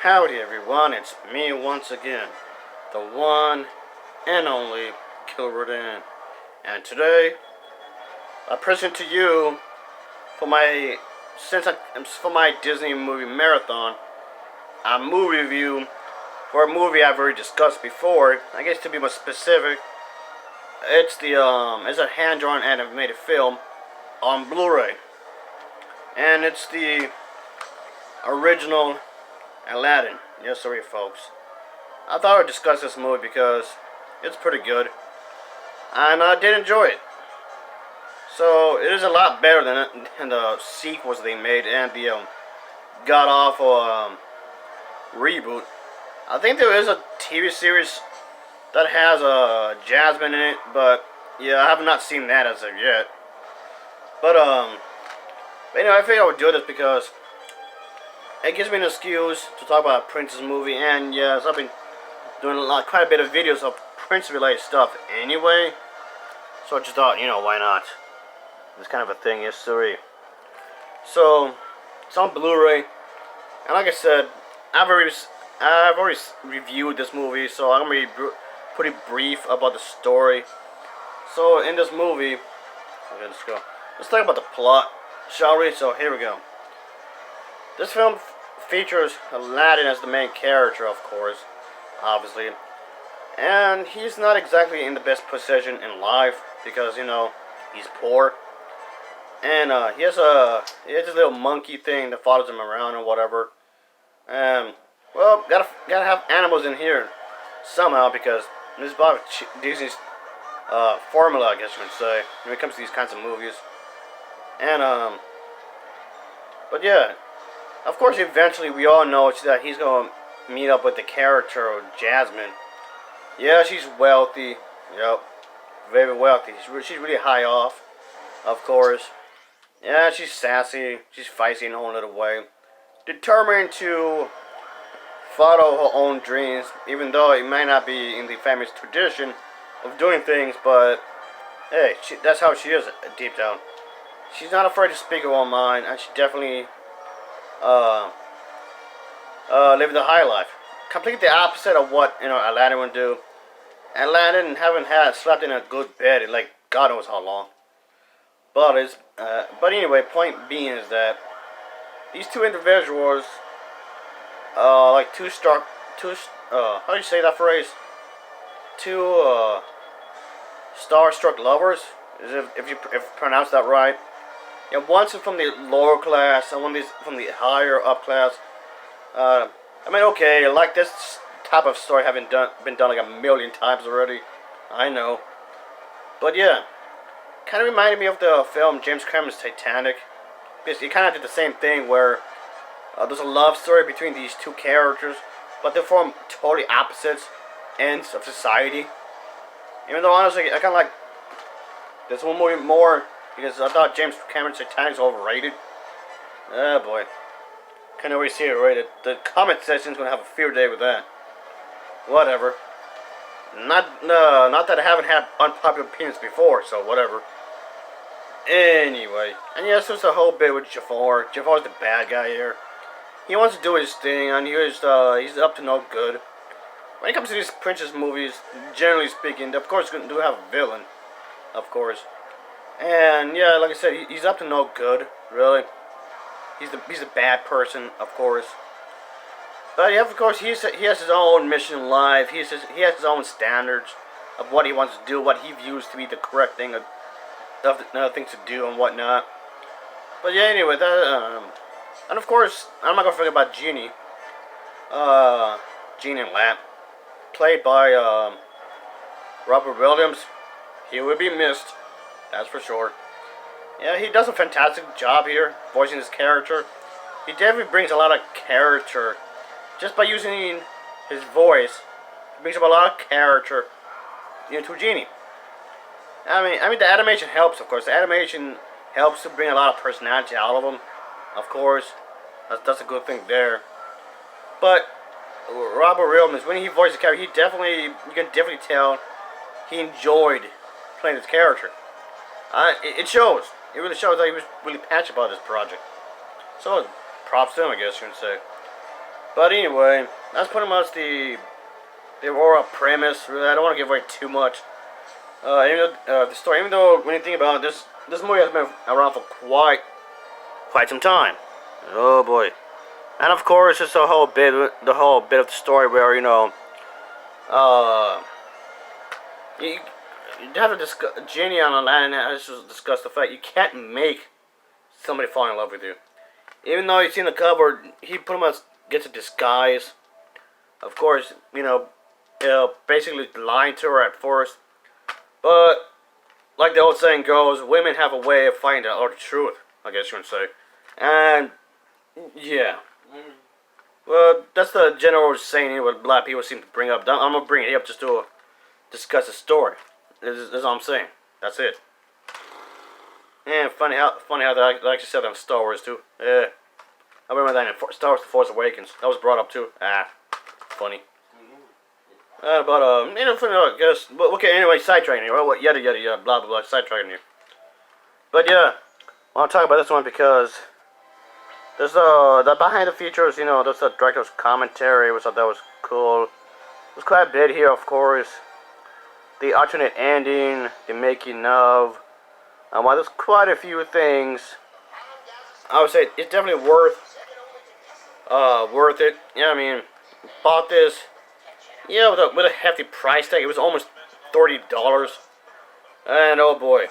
Howdy everyone, it's me once again, the one and only Kilrodan. And today, I present to you for my Disney movie marathon, a movie review for a movie I've already discussed before. I guess to be more specific, it's a hand-drawn animated film on Blu-ray, and it's the original Aladdin. Yes, sorry, folks. I thought I would discuss this movie because it's pretty good, and I did enjoy it. So it is a lot better than the sequels they made and the god awful reboot. I think there is a TV series that has Jasmine in it, but yeah, I have not seen that as of yet. But anyway, I figured I would do this because it gives me an excuse to talk about a Princess movie, and yes, I've been doing quite a bit of videos of Prince-related stuff anyway. So I just thought, why not? This kind of a thing, yes, sorry. So it's on Blu-ray, and like I said, I've already reviewed this movie, so I'm gonna be pretty brief about the story. So in this movie, okay, let's talk about the plot, shall we? So here we go. This film features Aladdin as the main character, of course, obviously. And he's not exactly in the best position in life because, he's poor. And he has this little monkey thing that follows him around or whatever. Well, gotta have animals in here somehow because this is part of Disney's formula, I guess you could say, when it comes to these kinds of movies. And, but yeah. Of course, eventually we all know that he's going to meet up with the character of Jasmine. Yeah, she's wealthy. Yep. Very wealthy. She's really high off, of course. Yeah, she's sassy. She's feisty in her own little way. Determined to follow her own dreams, even though it might not be in the family's tradition of doing things, but hey, that's how she is deep down. She's not afraid to speak her own mind, and she definitely living the high life. Completely the opposite of what Aladdin would do. Aladdin haven't slept in a good bed in like God knows how long. But anyway, point being is that these two individuals, like how do you say that phrase? Two starstruck lovers. If you pronounce that right. Yeah, one's from the lower class, and one is from the higher up class. Okay, like this type of story having been done like a million times already. I know, but yeah, kind of reminded me of the film James Cameron's Titanic. Because it kind of did the same thing where there's a love story between these two characters, but they form totally opposites ends of society. Even though honestly, I kind of like this one movie more. Because I thought James Cameron's Titanic's overrated. Oh boy. Can't always see it rated. The comment section's gonna have a field day with that. Whatever. Not that I haven't had unpopular opinions before, so whatever. Anyway. And yes, there's a whole bit with Jafar. Jafar's the bad guy here. He wants to do his thing, and he's up to no good. When it comes to these princess movies, generally speaking, of course, do have a villain. Of course. And yeah, like I said, he's up to no good, really. He's a bad person, of course. But yeah, of course, he has his own mission in life. He has his own standards of what he wants to do, what he views to be the correct thing of things to do and whatnot. But yeah, anyway, and of course, I'm not gonna forget about Genie. Genie Lamp, played by Robert Williams. He will be missed. That's for sure. Yeah, he does a fantastic job here, voicing his character. He definitely brings a lot of character. Just by using his voice, he brings up a lot of character into Genie. I mean, the animation helps, of course. The animation helps to bring a lot of personality out of him, of course. That's a good thing there. But Robert Williams, when he voiced the character, you can definitely tell he enjoyed playing his character. It shows. It really shows that he was really passionate about this project. So, props to him, I guess you would say. But anyway, that's pretty much the overall premise. Really, I don't want to give away too much. The story, even though when you think about it, this movie has been around for quite some time. Oh boy. And of course, it's the whole bit of the story where uh, you, you have to discuss Genie on Aladdin has to discuss the fact you can't make somebody fall in love with you. Even though you see in the cover, he pretty much gets a disguise. Of course, basically lying to her at first. But like the old saying goes, women have a way of finding out the truth, I guess you would say. And yeah. Well, that's the general saying what a lot of people seem to bring up. I'm gonna bring it up just to discuss the story. That's all I'm saying. That's it. And funny how they actually said that in Star Wars too. Yeah, I remember that in Star Wars: The Force Awakens. That was brought up too. Funny. Funny, I guess. But okay, anyway, sidetracking here. Well, yada yada yada, blah blah blah, sidetracking here. But yeah, I want to talk about this one because there's the behind the features. There's the director's commentary, which I thought was cool. There's quite a bit here, of course. The alternate ending, the making of. Well, there's quite a few things. I would say it's definitely worth it. Yeah, I mean, bought this. Yeah, with a hefty price tag. It was almost $30. And oh boy,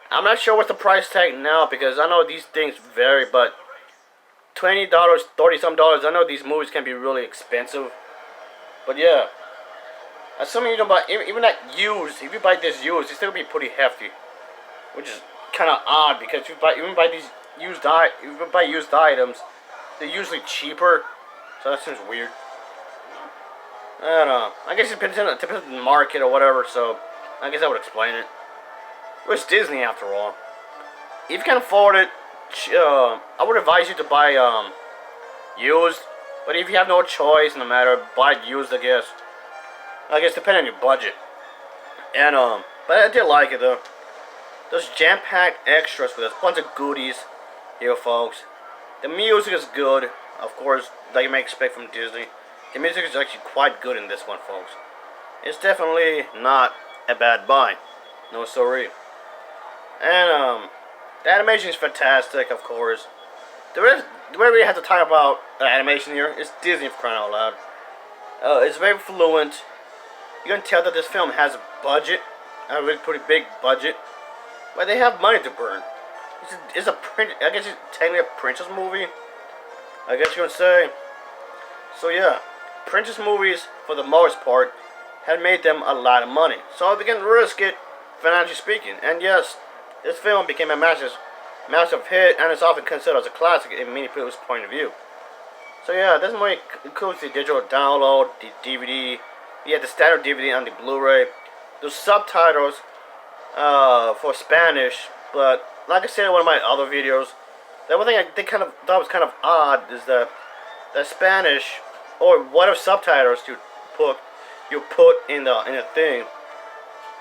I'm not sure what's the price tag now because I know these things vary, but $20, $30-some. I know these movies can be really expensive, but yeah. Assuming you don't buy even that used, if you buy this used, it's still be pretty hefty, which is kind of odd because if you buy these used items, they're usually cheaper, so that seems weird. I don't know. I guess it depends on the market or whatever, so I guess I would explain it. It's Disney after all. If you can afford it, I would advise you to buy used. But if you have no choice, no matter, buy it used, I guess. I guess depending on your budget. And but I did like it though. There's jam-packed extras with a bunch of goodies here, folks. The music is good, of course, like you may expect from Disney. The music is actually quite good in this one, folks. It's definitely not a bad buy. No sorry. And the animation is fantastic, of course. Do we really have to talk about the animation here? It's Disney, for crying out loud. It's very fluent. You can tell that this film has a budget, a really pretty big budget, but they have money to burn. It's a print. I guess it's technically a princess movie. I guess you would say. So yeah, princess movies for the most part had made them a lot of money, so they can risk it, financially speaking. And yes, this film became a massive hit, and it's often considered as a classic in many people's point of view. So yeah, this movie includes the digital download, the DVD. You have the standard DVD and the Blu-ray. There's subtitles for Spanish, but like I said in one of my other videos, the one thing I thought was kind of odd is that the Spanish or whatever subtitles you put in the thing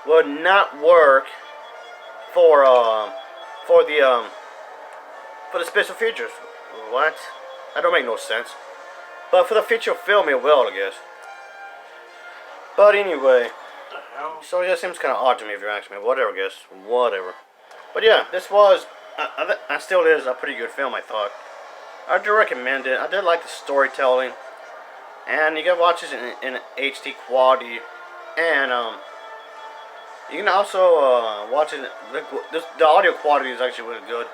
would not work for the special features. What? That don't make no sense. But for the feature film, it will, I guess. But anyway, so it seems kind of odd to me if you ask me. Whatever, I guess. Whatever. But yeah, this was, and still is, a pretty good film, I thought. I do recommend it. I did like the storytelling. And you can watch this in HD quality. And you can also watch it. The audio quality is actually really good.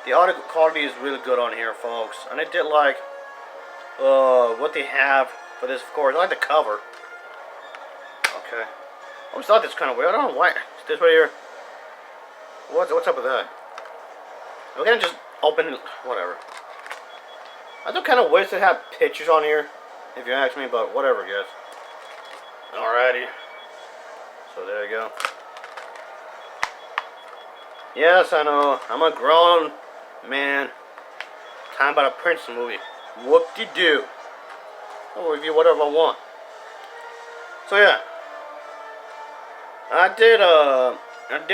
The audio quality is really good on here, folks. And I did like what they have for this, of course. I like the cover. Okay. I always thought this was kind of weird. I don't know why. It's this right here. What's up with that? We can just open it. Whatever. I do kind of wish they had pictures on here, if you ask me, but whatever, guys. Alrighty. So there you go. Yes, I know. I'm a grown man. Time about a princess movie. Whoop-de-doo. I'll review whatever I want. So yeah. I did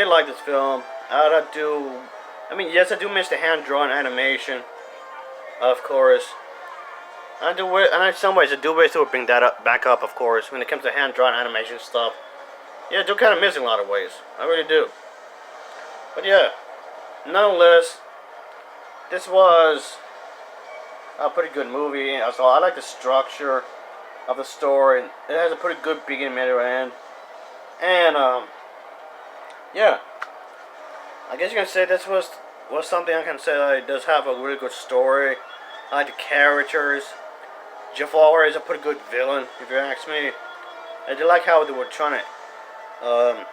like this film. I mean, yes, I do miss the hand-drawn animation, of course. And in some ways, I do wish they would bring that back up, of course, when it comes to hand-drawn animation stuff. Yeah, they're kind of missing a lot of ways. I really do. But yeah, nonetheless, this was a pretty good movie. So I like the structure of the story. It has a pretty good beginning, middle, and end. And yeah, I guess you can say this was something I can say that it does have a really good story. I like the characters. Jafar is a pretty good villain, if you ask me. I do like how they were trying to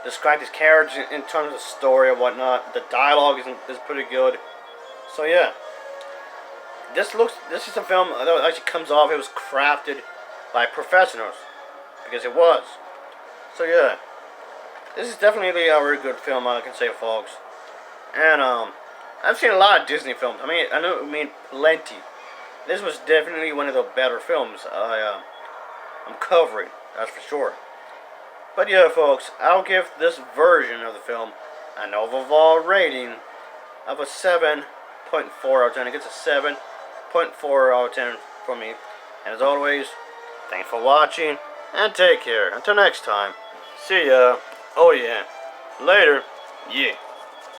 describe his characters in terms of the story and whatnot. The dialogue is pretty good. So yeah, this is a film that actually comes off. It was crafted by professionals because it was. So yeah, this is definitely a very good film, I can say, folks. And I've seen a lot of Disney films. I mean plenty. This was definitely one of the better films I'm covering. That's for sure. But yeah, folks, I'll give this version of the film an overall rating of a 7.4 out of 10. It gets a 7.4 out of 10 from me. And as always, thanks for watching and take care. Until next time, see ya. Oh yeah, later. Yeah.